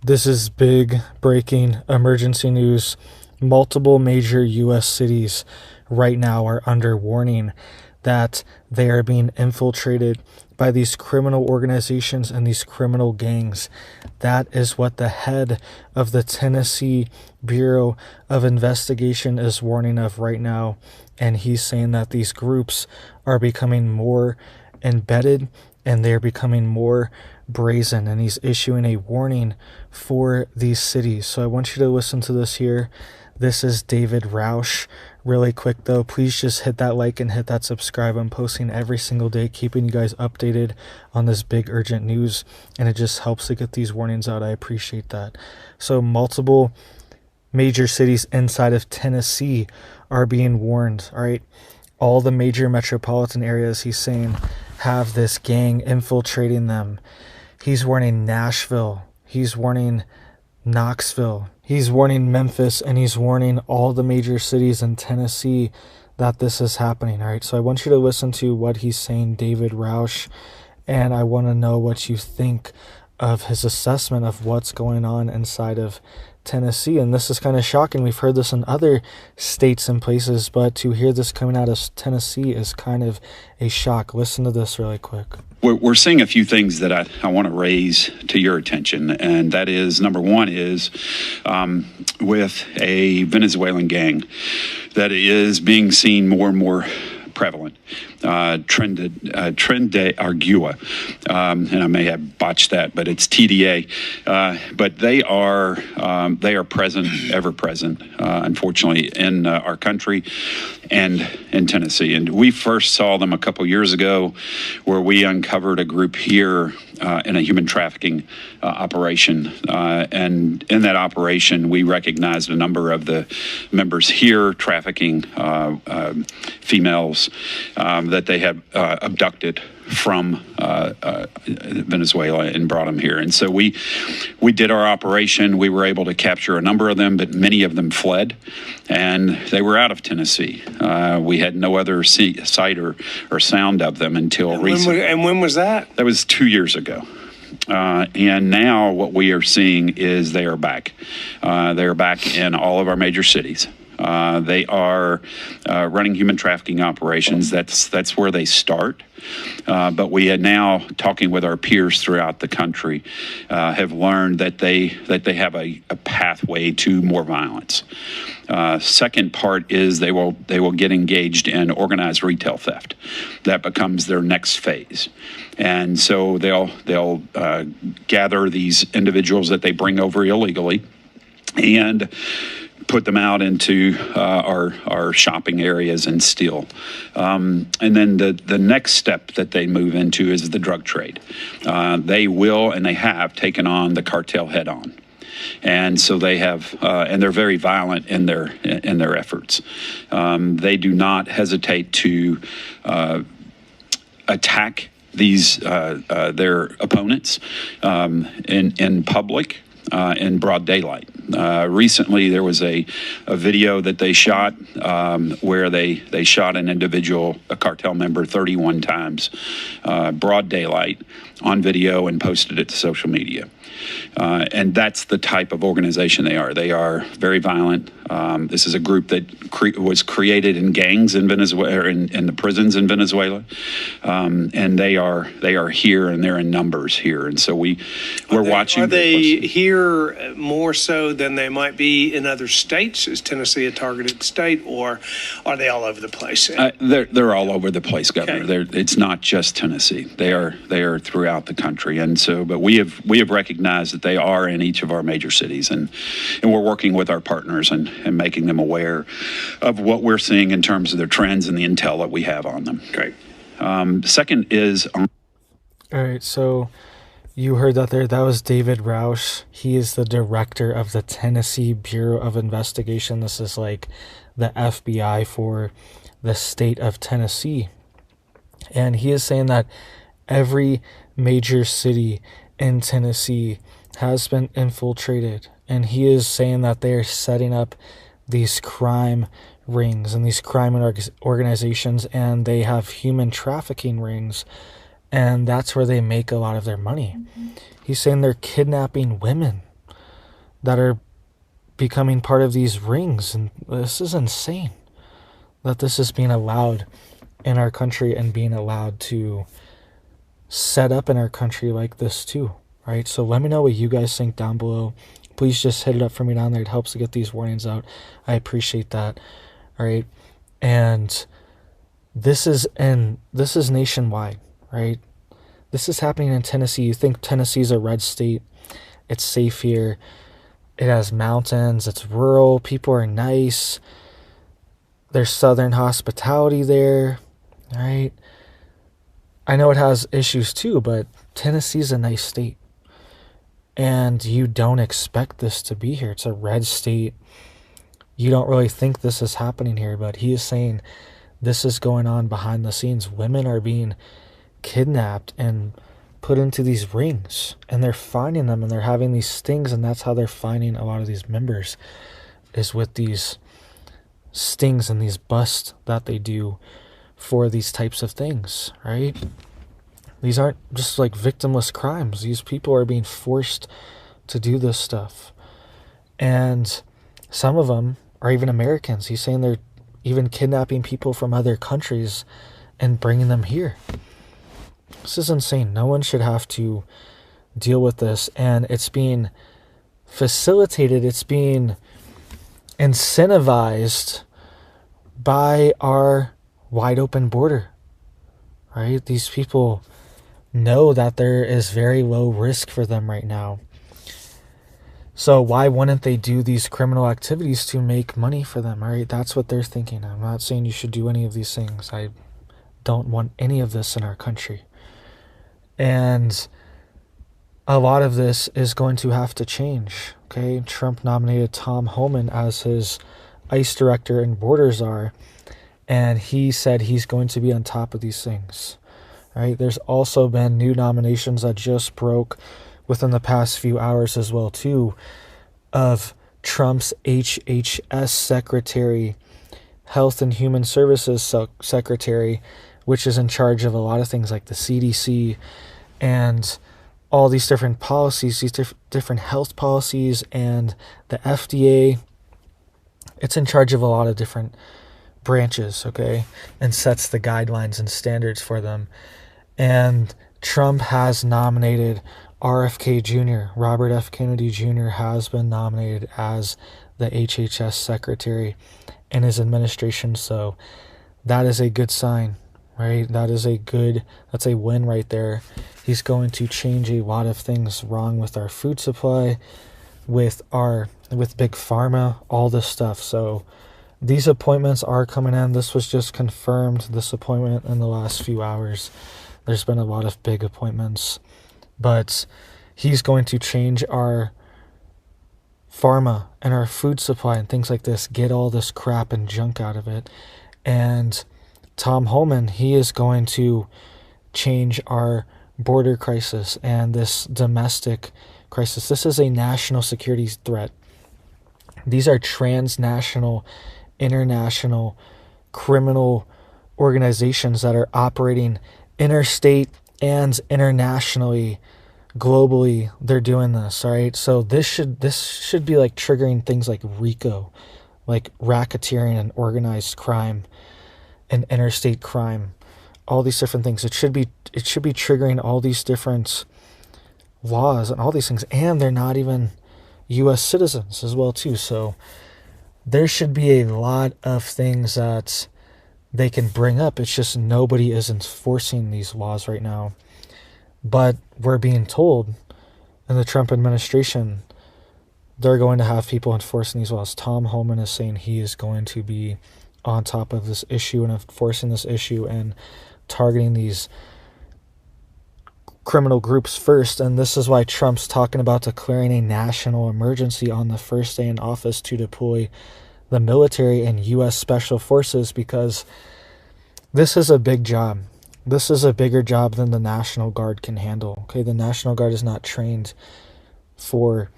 This is big breaking emergency news. Multiple major U.S. cities right now are under warning that they are being infiltrated by these criminal organizations and these criminal gangs. That is what the head of the Tennessee Bureau of Investigation is warning of right now. And he's saying that these groups are becoming more embedded and they're becoming more brazen, and he's issuing a warning for these cities. So I want you to listen to this here. This is David Roush. Really quick though, please just hit that like and hit that subscribe. I'm posting every single day, keeping you guys updated on this big urgent news, and it just helps to get these warnings out. I appreciate that. So multiple major cities inside of Tennessee are being warned. All right, all the major metropolitan areas, he's saying, have this gang infiltrating them. He's warning Nashville, he's warning Knoxville, he's warning Memphis, and he's warning all the major cities in Tennessee that this is happening. All right, so I want you to listen to what he's saying, David Roush, and I want to know what you think of his assessment of what's going on inside of Tennessee. And this is kind of shocking. We've heard this in other states and places, but to hear this coming out of Tennessee is kind of a shock. Listen to this really quick. We're seeing a few things that I want to raise to your attention, and that is, number one is with a Venezuelan gang that is being seen more and more prevalent. Trende Argua, and I may have botched that, but it's TDA. But they are present, ever present, unfortunately, in our country and in Tennessee. And we first saw them a couple years ago, where we uncovered a group here in a human trafficking operation. And in that operation, we recognized a number of the members here trafficking females that they had abducted from Venezuela and brought them here. And so we did our operation. We were able to capture a number of them, but many of them fled, and they were out of Tennessee. We had no other sight or sound of them until recently. And when was that? That was 2 years ago. And now what we are seeing is they are back. They are back in all of our major cities. They are running human trafficking operations. That's where they start. But we are now, talking with our peers throughout the country, have learned that they have a pathway to more violence. Second part is they will get engaged in organized retail theft. That becomes their next phase. And so they'll gather these individuals that they bring over illegally and put them out into our shopping areas and steal. And then the next step that they move into is the drug trade. They will, and they have, taken on the cartel head on. And so they have, and they're very violent in their efforts. They do not hesitate to attack their opponents in public. In broad daylight. Recently, there was a video that they shot where they shot an individual, a cartel member, 31 times, broad daylight, on video, and posted it to social media. And that's the type of organization they are. They are very violent. This is a group that was created in gangs in Venezuela, or in the prisons in Venezuela, and they are here, and they're in numbers here. And so we're watching. Are they here more so than they might be in other states? Is Tennessee a targeted state, or are they all over the place? They're all over the place, Governor. Okay. It's not just Tennessee. They are throughout the country, and so. But we have recognized that they are in each of our major cities, and we're working with our partners and making them aware of what we're seeing in terms of their trends and the intel that we have on them. Great. Second is. All right, so you heard that there. That was David Roush. He is the director of the Tennessee Bureau of Investigation. This is like the FBI for the state of Tennessee. And he is saying that every major city in Tennessee has been infiltrated. And he is saying that they are setting up these crime rings and these crime organizations, and they have human trafficking rings, and that's where they make a lot of their money. He's saying they're kidnapping women. that are becoming part of these rings. And this is insane that this is being allowed in our country and being allowed to set up in our country like this too, right? So let me know what you guys think down below. Please just hit it up for me down there. It helps to get these warnings out. I appreciate that. All right. And this is nationwide, right? This is happening in Tennessee. You think Tennessee's a red state. It's safe here. It has mountains. It's rural. People are nice. There's southern hospitality there, right? I know it has issues too, but Tennessee's a nice state. And you don't expect this to be here. It's a red state. You don't really think this is happening here, but he is saying this is going on behind the scenes. Women are being kidnapped and put into these rings, and they're finding them, and they're having these stings, and that's how they're finding a lot of these members, is with these stings and these busts that they do for these types of things, right? These aren't just like victimless crimes. These people are being forced to do this stuff. And some of them are even Americans. He's saying they're even kidnapping people from other countries and bringing them here. This is insane. No one should have to deal with this. And it's being facilitated. It's being incentivized by our wide open border, right? These people know that there is very low risk for them right now. So why wouldn't they do these criminal activities to make money for them, right? That's what they're thinking. I'm not saying you should do any of these things. I don't want any of this in our country. And a lot of this is going to have to change, okay? Trump nominated Tom Homan as his ICE director and border czar, and he said he's going to be on top of these things. Right? There's also been new nominations that just broke within the past few hours as well too, of Trump's HHS secretary, Health and Human Services secretary, which is in charge of a lot of things like the CDC and all these different policies, these different health policies, and the FDA. It's in charge of a lot of different branches, okay, and sets the guidelines and standards for them. And Trump has nominated RFK Jr. Robert F. Kennedy Jr. has been nominated as the HHS secretary in his administration. So that is a good sign, right? That's a win right there. He's going to change a lot of things wrong with our food supply, with big pharma, all this stuff. So these appointments are coming in. This was just confirmed, this appointment, in the last few hours. There's been a lot of big appointments, but he's going to change our pharma and our food supply and things like this, get all this crap and junk out of it. And Tom Homan, he is going to change our border crisis and this domestic crisis. This is a national security threat. These are transnational, international criminal organizations that are operating interstate and internationally, globally. They're doing this, all right? So this should be like triggering things like RICO, like racketeering and organized crime and interstate crime, all these different things. It should be triggering all these different laws and all these things, and they're not even U.S. citizens as well too. So there should be a lot of things that they can bring up. It's just nobody is enforcing these laws right now. But we're being told in the Trump administration they're going to have people enforcing these laws. Tom Homan is saying he is going to be on top of this issue and enforcing this issue and targeting these criminal groups first. And this is why Trump's talking about declaring a national emergency on the first day in office to deploy the military and U.S. Special Forces, because this is a big job. This is a bigger job than the National Guard can handle. Okay, the National Guard is not trained for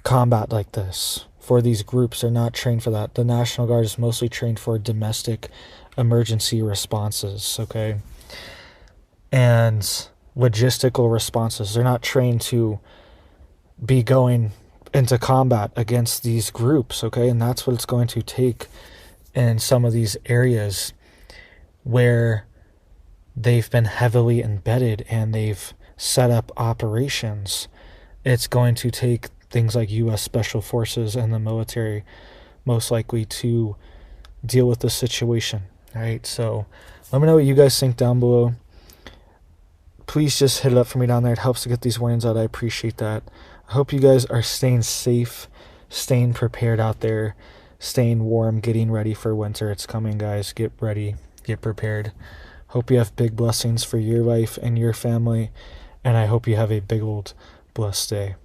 combat like this. For these groups, they're not trained for that. The National Guard is mostly trained for domestic emergency responses, okay? And logistical responses. They're not trained to be going into combat against these groups, okay? And that's what it's going to take in some of these areas where they've been heavily embedded and they've set up operations. It's going to take things like U.S. Special Forces and the military, most likely, to deal with the situation, right? So let me know what you guys think down below. Please just hit it up for me down there. It helps to get these warnings out. I appreciate that. I hope you guys are staying safe, staying prepared out there, staying warm, getting ready for winter. It's coming, guys. Get ready, get prepared. Hope you have big blessings for your life and your family, and I hope you have a big old blessed day.